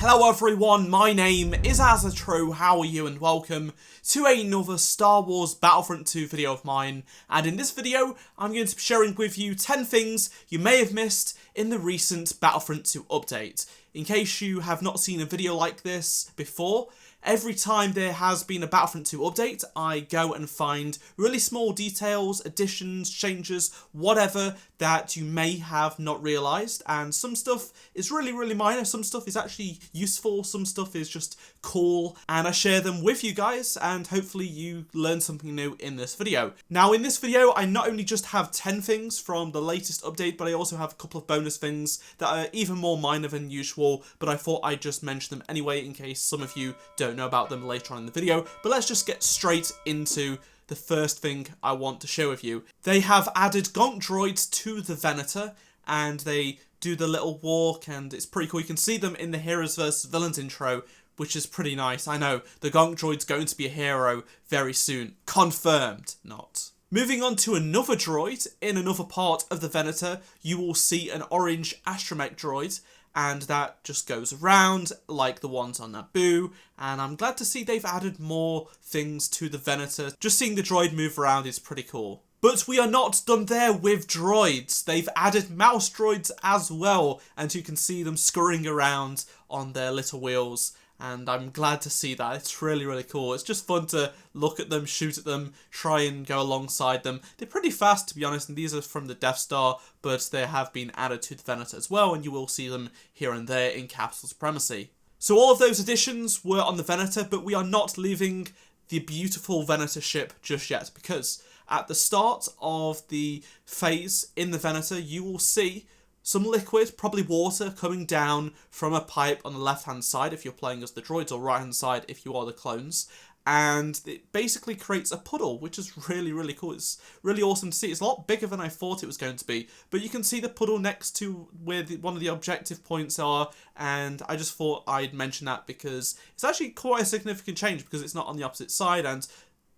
Hello everyone, my name is AZZATRU, how are you, and welcome to another Star Wars Battlefront 2 video of mine. And in this video, I'm going to be sharing with you 10 things you may have missed in the recent Battlefront 2 update. In case you have not seen a video like this before, every time there has been a Battlefront 2 update, I go and find really small details, additions, changes, whatever that you may have not realised. And some stuff is really minor, some stuff is actually useful, some stuff is just cool, and I share them with you guys, and hopefully you learn something new in this video. Now in this video, I not only just have 10 things from the latest update, but I also have a couple of bonus things that are even more minor than usual, but I thought I'd just mention them anyway in case some of you don't know about them later on in the video. But let's just get straight into the first thing I want to share with you. They have added Gonk Droids to the Venator, and they do the little walk, and it's pretty cool. You can see them in the Heroes vs Villains intro, which is pretty nice. I know, the Gonk Droid's going to be a hero very soon. Confirmed, not. Moving on to another droid, in another part of the Venator, you will see an orange astromech droid, and that just goes around like the ones on Naboo, and I'm glad to see they've added more things to the Venator. Just seeing the droid move around is pretty cool. But we are not done there with droids. They've added mouse droids as well, and you can see them scurrying around on their little wheels, and I'm glad to see that. It's really cool. It's just fun to look at them, shoot at them, try and go alongside them. They're pretty fast, to be honest, and these are from the Death Star, but they have been added to the Venator as well, and you will see them here and there in Capital Supremacy. So all of those additions were on the Venator, but we are not leaving the beautiful Venator ship just yet, because at the start of the phase in the Venator, you will see some liquid, probably water, coming down from a pipe on the left-hand side if you're playing as the droids, or right-hand side if you are the clones. And it basically creates a puddle, which is really cool. It's really awesome to see. It's a lot bigger than I thought it was going to be. But you can see the puddle next to where one of the objective points are, and I just thought I'd mention that because it's actually quite a significant change because it's not on the opposite side, and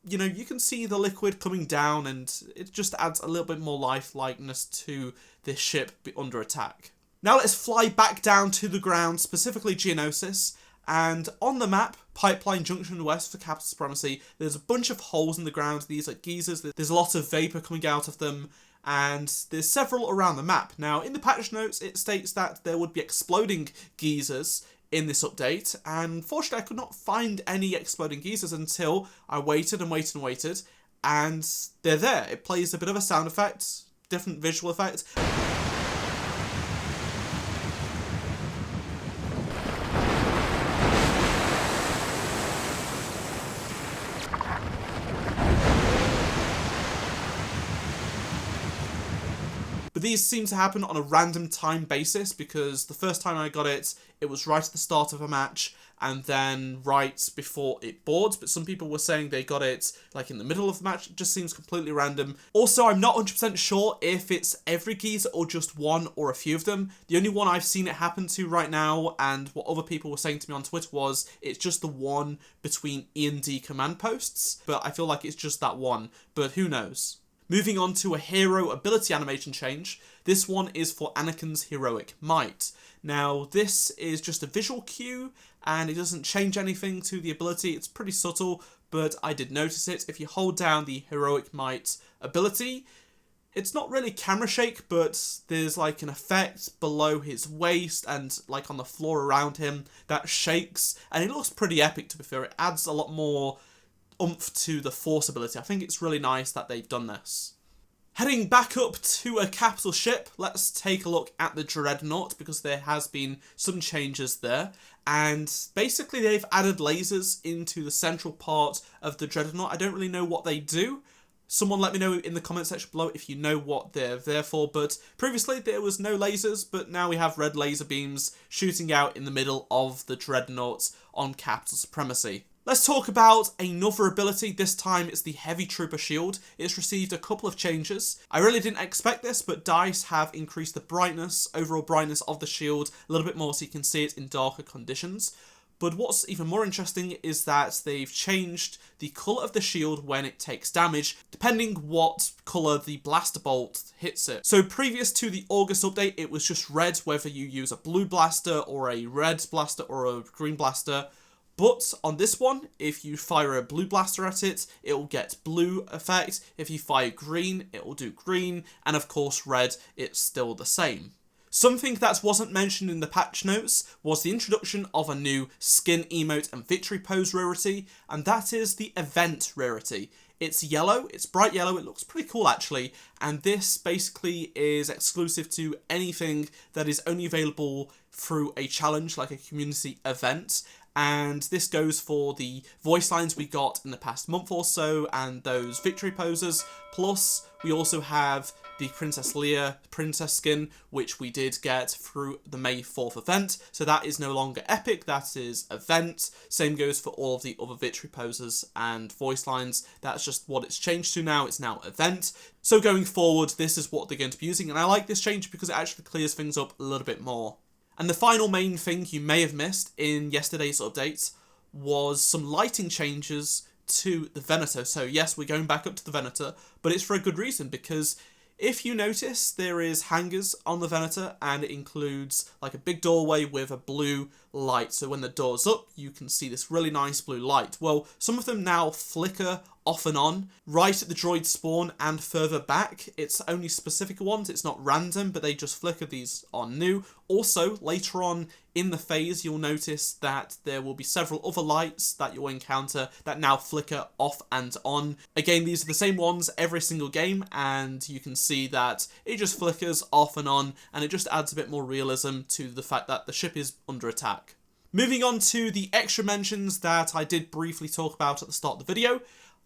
you know, you can see the liquid coming down, and it just adds a little bit more lifelikeliness to this ship under attack. Now let's fly back down to the ground, specifically Geonosis, and on the map, Pipeline Junction West for Capital Supremacy, there's a bunch of holes in the ground. These are geysers, there's a lot of vapour coming out of them, and there's several around the map. Now in the patch notes, it states that there would be exploding geysers in this update, and fortunately I could not find any exploding geysers until I waited, and they're there. It plays a bit of a sound effect, different visual effect. But these seem to happen on a random time basis, because the first time I got it, it was right at the start of a match, and then right before it boards. But some people were saying they got it like in the middle of the match. It just seems completely random. Also, I'm not 100% sure if it's every geyser or just one or a few of them. The only one I've seen it happen to right now, and what other people were saying to me on Twitter, was it's just the one between E and D command posts. But I feel like it's just that one, but who knows. Moving on to a hero ability animation change. This one is for Anakin's Heroic Might. Now, this is just a visual cue, and it doesn't change anything to the ability. It's pretty subtle, but I did notice it. If you hold down the Heroic Might ability, it's not really camera shake, but there's like an effect below his waist and like on the floor around him that shakes, and it looks pretty epic, to be fair. It adds a lot more oomph to the Force ability. I think it's really nice that they've done this. Heading back up to a capital ship, let's take a look at the Dreadnought, because there has been some changes there. And basically they've added lasers into the central part of the Dreadnought. I don't really know what they do. Someone let me know in the comment section below if you know what they're there for, but previously there was no lasers, but now we have red laser beams shooting out in the middle of the Dreadnoughts on Capital Supremacy. Let's talk about another ability. This time it's the Heavy Trooper Shield. It's received a couple of changes. I really didn't expect this, but DICE have increased the brightness, overall brightness of the shield a little bit more so you can see it in darker conditions. But what's even more interesting is that they've changed the colour of the shield when it takes damage, depending what colour the blaster bolt hits it. So previous to the August update, it was just red, whether you use a blue blaster or a red blaster or a green blaster. But on this one, if you fire a blue blaster at it, it will get blue effect. If you fire green, it will do green. And of course, red, it's still the same. Something that wasn't mentioned in the patch notes was the introduction of a new skin emote and victory pose rarity, and that is the event rarity. It's yellow, it's bright yellow, it looks pretty cool actually, and this basically is exclusive to anything that is only available through a challenge, like a community event. And this goes for the voice lines we got in the past month or so and those victory poses. Plus, we also have the Princess Leia princess skin, which we did get through the May 4th event. So that is no longer epic, that is event. Same goes for all of the other victory poses and voice lines. That's just what it's changed to now. It's now event. So going forward, this is what they're going to be using. And I like this change because it actually clears things up a little bit more. And the final main thing you may have missed in yesterday's update was some lighting changes to the Venator. So yes, we're going back up to the Venator, but it's for a good reason, because if you notice, there is hangers on the Venator, and it includes like a big doorway with a blue light. So when the door's up, you can see this really nice blue light. Well, some of them now flicker off and on right at the droid spawn and further back. It's only specific ones, it's not random, but they just flicker. These are new. Also, later on in the phase, you'll notice that there will be several other lights that you'll encounter that now flicker off and on. Again, these are the same ones every single game, and you can see that it just flickers off and on, and it just adds a bit more realism to the fact that the ship is under attack. Moving on to the extra mentions that I did briefly talk about at the start of the video.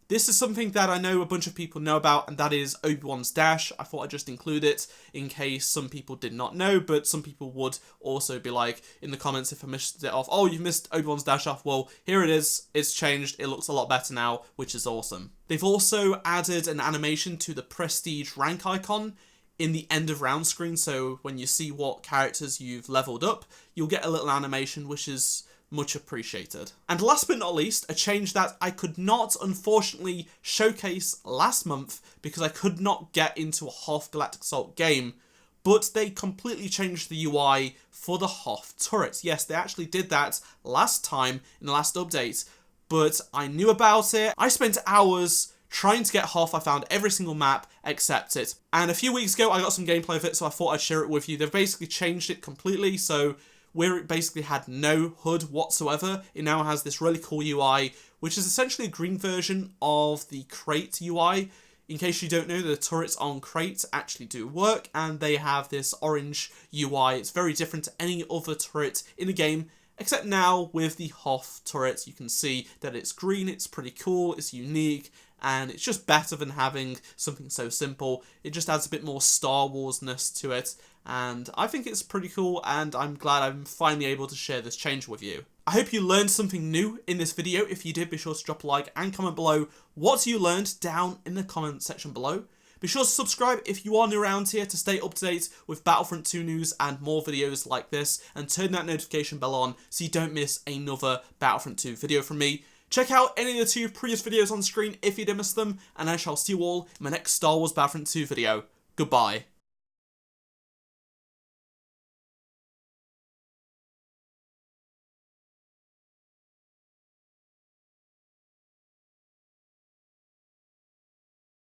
This is something that I know a bunch of people know about, and that is Obi Wan's dash. I thought I'd just include it in case some people did not know, but some people would also be like in the comments if I missed it off, oh, you've missed Obi Wan's dash off. Well, here it is. It's changed. It looks a lot better now, which is awesome. They've also added an animation to the prestige rank icon in the end of round screen, so when you see what characters you've leveled up, you'll get a little animation, which is much appreciated. And last but not least, a change that I could not unfortunately showcase last month because I could not get into a Hoth Galactic Assault game, but they completely changed the UI for the Hoth Turret. Yes, they actually did that last time in the last update, but I knew about it. I spent hours trying to get Hoth. I found every single map except it. And a few weeks ago, I got some gameplay of it, so I thought I'd share it with you. They've basically changed it completely, so where it basically had no HUD whatsoever, it now has this really cool UI, which is essentially a green version of the Crate UI. In case you don't know, the turrets on Crate actually do work, and they have this orange UI. It's very different to any other turret in the game, except now with the Hoth Turret, you can see that it's green, it's pretty cool, it's unique, and it's just better than having something so simple. It just adds a bit more Star Wars-ness to it, and I think it's pretty cool, and I'm glad I'm finally able to share this change with you. I hope you learned something new in this video. If you did, be sure to drop a like and comment below what you learned down in the comment section below. Be sure to subscribe if you are new around here to stay up to date with Battlefront 2 news and more videos like this, and turn that notification bell on so you don't miss another Battlefront 2 video from me. Check out any of the 2 previous videos on screen if you did miss them, and I shall see you all in my next Star Wars Battlefront 2 video. Goodbye.